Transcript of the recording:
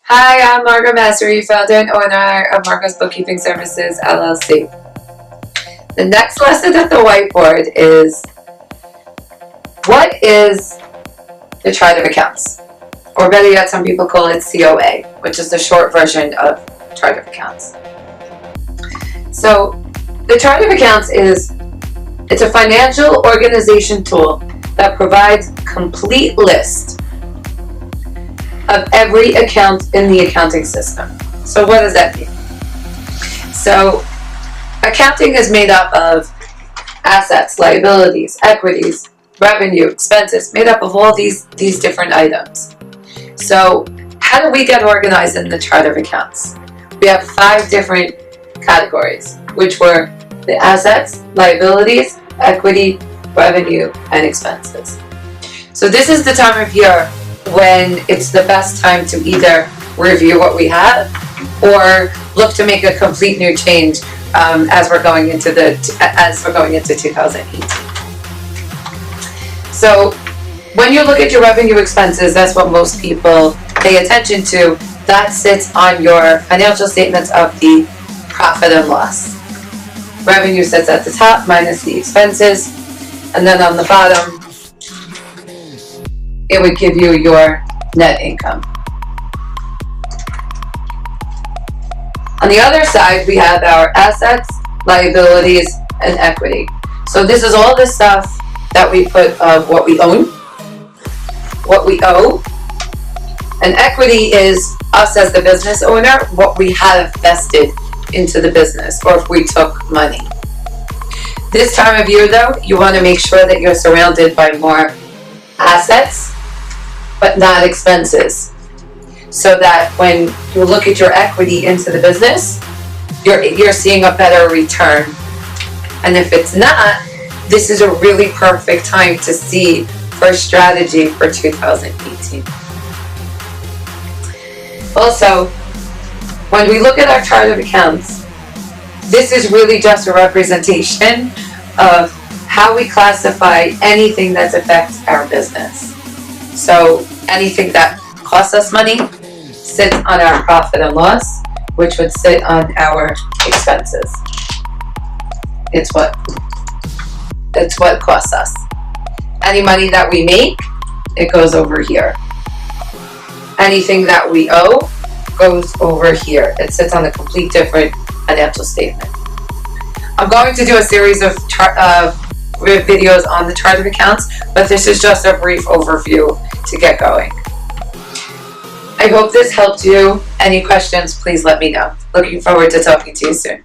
Hi, I'm Margaret Massery, founder and owner of Margot's Bookkeeping Services, LLC. The next lesson at the whiteboard is, what is the chart of accounts? Or better yet, some people call it COA, which is the short version of chart of accounts. So the chart of accounts it's a financial organization tool that provides a complete list of every account in the accounting system. So what does that mean? So accounting is made up of assets, liabilities, equities, revenue, expenses, made up of all these different items. So how do we get organized in the chart of accounts? We have 5 different categories, which were the assets, liabilities, equity, revenue, and expenses. So this is the time of year when it's the best time to either review what we have or look to make a complete new change as we're going into 2018. So when you look at your revenue expenses, that's what most people pay attention to. That sits on your financial statements of the profit and loss. Revenue sits at the top minus the expenses, and then on the bottom it would give you your net income. On the other side, we have our assets, liabilities, and equity. So this is all the stuff that we put of what we own, what we owe, and equity is us as the business owner, what we have vested into the business, or if we took money. This time of year though, you want to make sure that you're surrounded by more assets, but not expenses, so that when you look at your equity into the business, you're seeing a better return. And if it's not, this is a really perfect time to see for strategy for 2018. Also, when we look at our chart of accounts, this is really just a representation of how we classify anything that affects our business. So anything that costs us money sits on our profit and loss, which would sit on our expenses. It's what costs us. Any money that we make, it goes over here. Anything that we owe goes over here. It sits on a complete different financial statement. I'm going to do a series of videos on the chart of accounts, but this is just a brief overview to get going. I hope this helped you. Any questions, please let me know. Looking forward to talking to you soon.